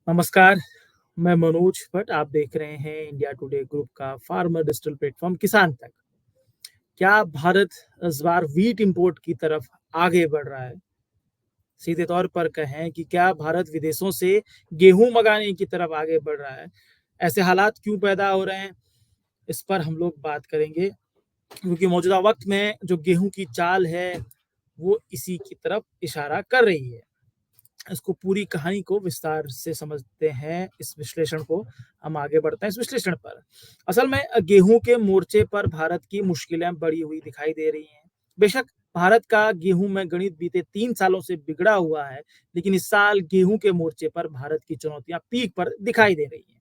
नमस्कार, मैं मनोज भट्ट। आप देख रहे हैं इंडिया टुडे ग्रुप का फार्मर डिजिटल प्लेटफॉर्म किसान तक। क्या भारत इस बार व्हीट इंपोर्ट की तरफ आगे बढ़ रहा है? सीधे तौर पर कहें कि क्या भारत विदेशों से गेहूं मंगाने की तरफ आगे बढ़ रहा है? ऐसे हालात क्यों पैदा हो रहे हैं? इस पर हम लोग बात करेंगे, क्योंकि मौजूदा वक्त में जो गेहूं की चाल है, वो इसी की तरफ इशारा कर रही है। इसको पूरी कहानी को विस्तार से समझते हैं। इस विश्लेषण को हम आगे बढ़ते हैं इस विश्लेषण पर। असल में गेहूं के मोर्चे पर भारत की मुश्किलें बढ़ी हुई दिखाई दे रही हैं। बेशक भारत का गेहूं में गणित बीते 3 सालों से बिगड़ा हुआ है, लेकिन इस साल गेहूं के मोर्चे पर भारत की चुनौतियां पीक पर दिखाई दे रही हैं।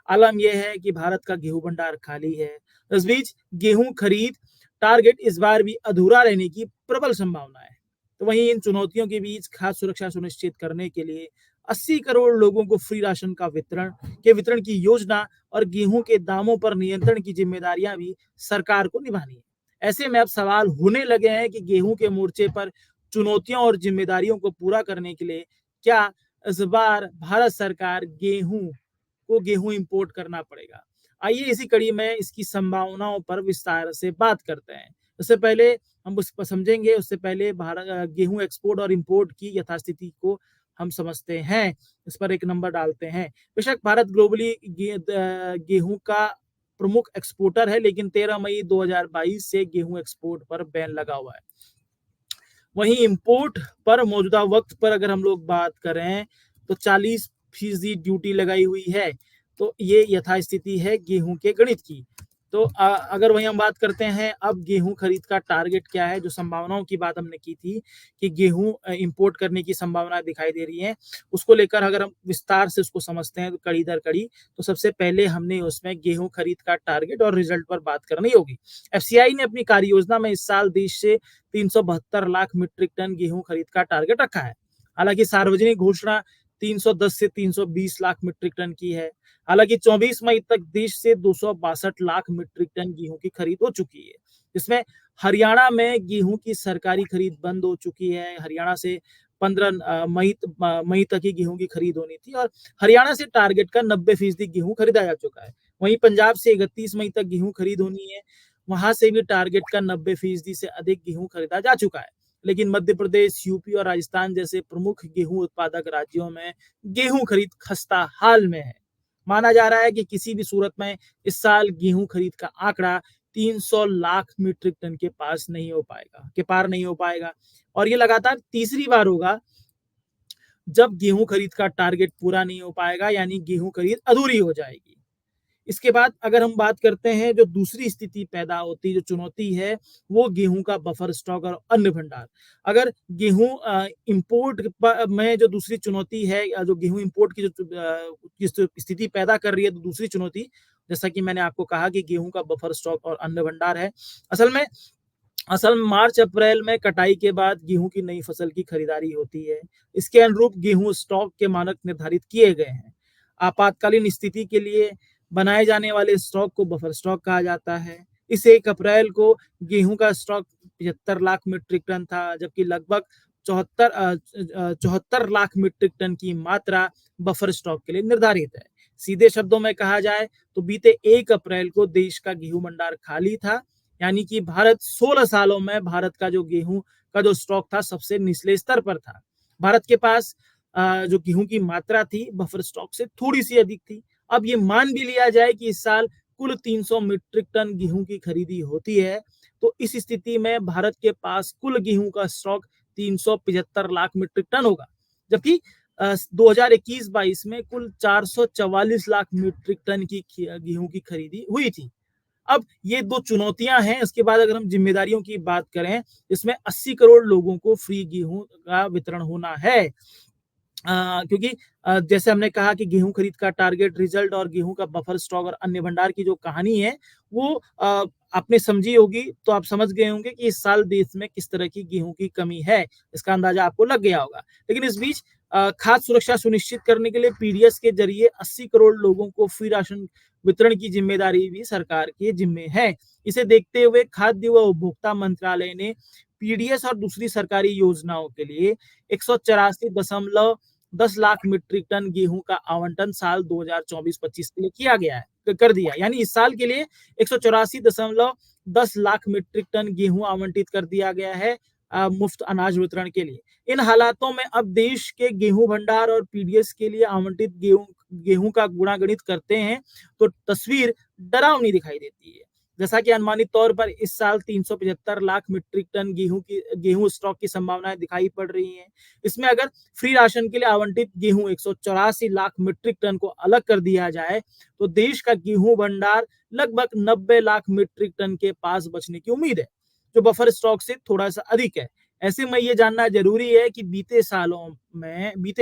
आलम यह है कि भारत का गेहूं भंडार खाली है। इस बीच गेहूं खरीद टारगेट इस बार भी अधूरा रहने की प्रबल संभावना है। तो वहीं इन चुनौतियों के बीच खाद्य सुरक्षा सुनिश्चित करने के लिए 80 करोड़ लोगों को फ्री राशन का वितरण की योजना और गेहूं के दामों पर नियंत्रण की जिम्मेदारियां भी सरकार को निभानी है। ऐसे में अब सवाल होने लगे हैं कि गेहूं के मोर्चे पर चुनौतियों और जिम्मेदारियों को पूरा करने के लिए क्या इस बार भारत सरकार गेहूं इंपोर्ट करना पड़ेगा। आइए इसी कड़ी में इसकी संभावनाओं पर विस्तार से बात करते हैं। उससे पहले हम उस पर समझेंगे, उससे पहले भारत गेहूं एक्सपोर्ट और इंपोर्ट की यथास्थिति को हम समझते हैं। इस पर एक नंबर डालते हैं। बेशक भारत ग्लोबली गेहूं का प्रमुख एक्सपोर्टर है, लेकिन 13 मई 2022 से गेहूं एक्सपोर्ट पर बैन लगा हुआ है। वहीं इंपोर्ट पर मौजूदा वक्त पर अगर हम लोग बात करें तो 40% ड्यूटी लगाई हुई है। तो ये यथास्थिति है गेहूं के गणित की। तो अगर वहीं हम बात करते हैं अब गेहूं खरीद का टारगेट क्या है, जो संभावनाओं की बात हमने की थी कि गेहूं इंपोर्ट करने की संभावना दिखाई दे रही है, उसको लेकर अगर हम विस्तार से उसको समझते हैं तो कड़ी दर कड़ी, तो सबसे पहले हमने उसमें गेहूं खरीद का टारगेट और रिजल्ट पर बात करनी होगी। एफसीआई ने अपनी कार्य योजना में इस साल देश से 372 लाख मीट्रिक टन गेहूं खरीद का टारगेट रखा है। हालांकि सार्वजनिक घोषणा 310 से 320 लाख मीट्रिक टन की है। हालांकि 24 मई तक देश से 262 लाख मीट्रिक टन गेहूं की खरीद हो चुकी है। इसमें हरियाणा में गेहूं की सरकारी खरीद बंद हो चुकी है। हरियाणा से 15 मई तक ही गेहूं की खरीद होनी थी और हरियाणा से टारगेट का 90% गेहूं खरीदा जा चुका है। वहीं पंजाब से 31 मई तक गेहूं खरीद होनी है। वहां से भी टारगेट का 90% से अधिक गेहूं खरीदा जा चुका है। लेकिन मध्य प्रदेश, यूपी और राजस्थान जैसे प्रमुख गेहूं उत्पादक राज्यों में गेहूं खरीद खस्ता हाल में है। माना जा रहा है कि किसी भी सूरत में इस साल गेहूं खरीद का आंकड़ा 300 लाख मीट्रिक टन के पार नहीं हो पाएगा। और ये लगातार तीसरी बार होगा जब गेहूं खरीद का टारगेट पूरा नहीं हो पाएगा, यानी गेहूं खरीद अधूरी हो जाएगी। इसके बाद अगर हम बात करते हैं, जो दूसरी स्थिति पैदा होती, जो चुनौती है, वो गेहूं का बफर स्टॉक और अन्न भंडार। अगर गेहूं इंपोर्ट में जो दूसरी चुनौती है, या जो गेहूं इंपोर्ट की जो स्थिति पैदा कर रही है, तो दूसरी चुनौती, जैसा कि मैंने आपको कहा कि गेहूं का बफर स्टॉक और अन्न भंडार है। असल में मार्च अप्रैल में कटाई के बाद गेहूं की नई फसल की खरीदारी होती है। इसके अनुरूप गेहूं स्टॉक के मानक निर्धारित किए गए हैं। आपातकालीन स्थिति के लिए बनाए जाने वाले स्टॉक को बफर स्टॉक कहा जाता है। इस 1 अप्रैल को गेहूं का स्टॉक 75 लाख मीट्रिक टन था, जबकि लगभग 74 लाख मीट्रिक टन की मात्रा बफर स्टॉक के लिए निर्धारित है। सीधे शब्दों में कहा जाए तो बीते 1 अप्रैल को देश का गेहूं भंडार खाली था, यानी कि भारत 16 सालों में भारत का जो गेहूं का जो स्टॉक था, सबसे निचले स्तर पर था। भारत के पास जो गेहूं की मात्रा थी बफर स्टॉक से थोड़ी सी अधिक थी। अब ये मान भी लिया जाए कि इस साल कुल 300 मीट्रिक टन गेहूं की खरीदी होती है, तो इस स्थिति में भारत के पास कुल गेहूं का स्टॉक 375 लाख मीट्रिक टन होगा। जबकि 2021-22 में कुल 444 लाख मीट्रिक टन की गेहूं की खरीदी हुई थी। अब ये दो चुनौतियां हैं। इसके बाद अगर हम जिम्मेदारियों की बात करें, इसमें 80 करोड़ लोगों को फ्री गेहूं का वितरण होना है। क्योंकि जैसे हमने कहा कि गेहूं खरीद का टारगेट, रिजल्ट और गेहूं का बफर स्टॉक और अन्य भंडार की जो कहानी है, वो आपने समझी होगी, तो आप समझ गए होंगे कि इस साल देश में किस तरह की गेहूं की कमी है। इसका अंदाजा आपको लग गया होगा। लेकिन इस बीच खाद्य सुरक्षा सुनिश्चित करने के लिए पीडीएस के जरिए 80 करोड़ लोगों को फ्री राशन वितरण की जिम्मेदारी भी सरकार के जिम्मे है। इसे देखते हुए खाद्य व उपभोक्ता मंत्रालय ने पीडीएस और दूसरी सरकारी योजनाओं के लिए 184 10 लाख मीट्रिक टन गेहूं का आवंटन साल 2024-25 के लिए किया गया है, कर दिया। यानी इस साल के लिए 184.10 लाख मीट्रिक टन गेहूं आवंटित कर दिया गया है मुफ्त अनाज वितरण के लिए। इन हालातों में अब देश के गेहूं भंडार और पीडीएस के लिए आवंटित गेहूं का गुणागणित करते हैं तो तस्वीर डरावनी दिखाई देती है। जैसा कि अनुमानित तौर पर इस साल 375 लाख मीट्रिक टन गेहूं स्टॉक की संभावनाएं दिखाई पड़ रही हैं। इसमें अगर फ्री राशन के लिए आवंटित गेहूं 184 लाख मीट्रिक टन को अलग कर दिया जाए तो देश का गेहूं भंडार लगभग 90 लाख मीट्रिक टन के पास बचने की उम्मीद है, जो बफर स्टॉक से थोड़ा सा अधिक है। ऐसे में ये जानना जरूरी है कि बीते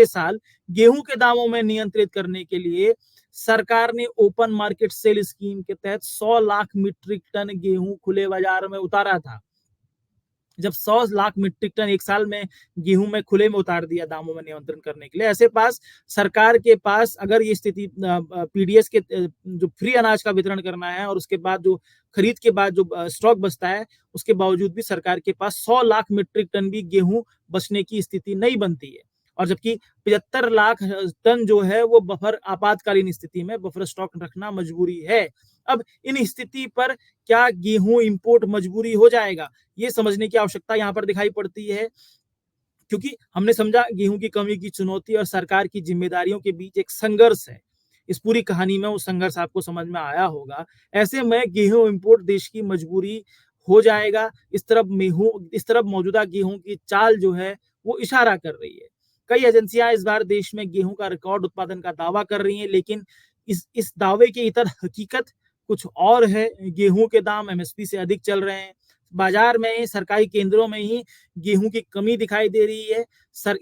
साल गेहूं के दामों में नियंत्रित करने के लिए सरकार ने ओपन मार्केट सेल स्कीम के तहत 100 लाख मीट्रिक टन गेहूं खुले बाजार में उतारा था। जब 100 लाख मीट्रिक टन एक साल में गेहूं में खुले में उतार दिया दामों में नियंत्रण करने के लिए, ऐसे सरकार के पास अगर ये स्थिति पीडीएस के जो फ्री अनाज का वितरण करना है और उसके बाद जो खरीद के बाद जो स्टॉक बचता है, उसके बावजूद भी सरकार के पास 100 लाख मीट्रिक टन भी गेहूं बचने की स्थिति नहीं बनती है। और जबकि 75 लाख टन जो है वो बफर आपातकालीन स्थिति में बफर स्टॉक रखना मजबूरी है। अब इन स्थिति पर क्या गेहूं इंपोर्ट मजबूरी हो जाएगा, ये समझने की आवश्यकता यहाँ पर दिखाई पड़ती है, क्योंकि हमने समझा गेहूं की कमी की चुनौती और सरकार की जिम्मेदारियों के बीच एक संघर्ष है। इस पूरी कहानी में वो संघर्ष आपको समझ में आया होगा। ऐसे में गेहूं इंपोर्ट देश की मजबूरी हो जाएगा। इस तरफ मौजूदा गेहूं की चाल जो है वो इशारा कर रही है। कई एजेंसियां इस बार देश में गेहूं का रिकॉर्ड उत्पादन का दावा कर रही हैं, लेकिन इस दावे के इतर हकीकत कुछ और है। गेहूं के दाम एमएसपी से अधिक चल रहे हैं। बाजार में सरकारी केंद्रों में ही गेहूं की कमी दिखाई दे रही है।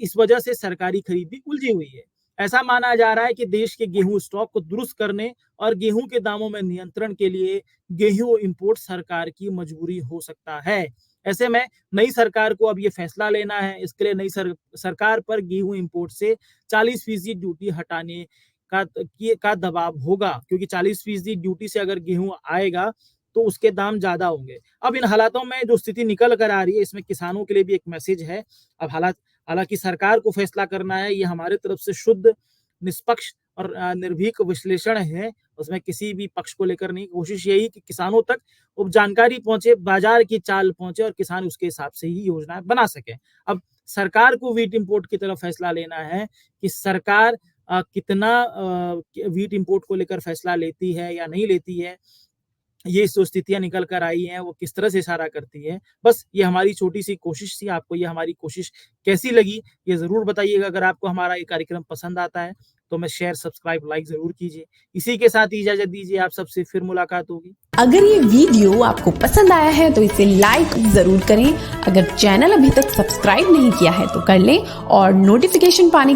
इस वजह से सरकारी खरीद भी उलझी हुई है। ऐसा माना जा रहा है कि देश के गेहूं स्टॉक को दुरुस्त करने और गेहूं के दामों में नियंत्रण के लिए गेहूं इंपोर्ट सरकार की मजबूरी हो सकता है। ऐसे में नई सरकार को अब ये फैसला लेना है। इसके लिए नई सरकार पर गेहूं इंपोर्ट से 40% ड्यूटी हटाने का दबाव होगा, क्योंकि 40% ड्यूटी से अगर गेहूं आएगा तो उसके दाम ज्यादा होंगे। अब इन हालातों में जो स्थिति निकल कर आ रही है, इसमें किसानों के लिए भी एक मैसेज है। अब हालांकि सरकार को फैसला करना है, ये हमारे तरफ से शुद्ध, निष्पक्ष और निर्भीक विश्लेषण है। उसमें किसी भी पक्ष को लेकर नहीं। कोशिश यही कि किसानों तक जानकारी पहुंचे, बाजार की चाल पहुंचे और किसान उसके हिसाब से ही योजनाएं बना सके। अब सरकार को वीट इंपोर्ट की तरफ फैसला लेना है कि सरकार कितना वीट इंपोर्ट को लेकर फैसला लेती है या नहीं लेती है। ये जो स्थितियां निकल कर आई हैं वो किस तरह से इशारा करती है। बस ये हमारी छोटी सी कोशिश थी। आपको ये हमारी कोशिश कैसी लगी ये जरूर बताइएगा। अगर आपको हमारा ये कार्यक्रम पसंद आता है तो मैं शेयर, सब्सक्राइब, लाइक जरूर कीजिए। इसी के साथ इजाजत दीजिए। आप सबसे फिर मुलाकात होगी। अगर ये वीडियो आपको पसंद आया है तो इसे लाइक जरूर करें। अगर चैनल अभी तक सब्सक्राइब नहीं किया है तो कर लें और नोटिफिकेशन पाने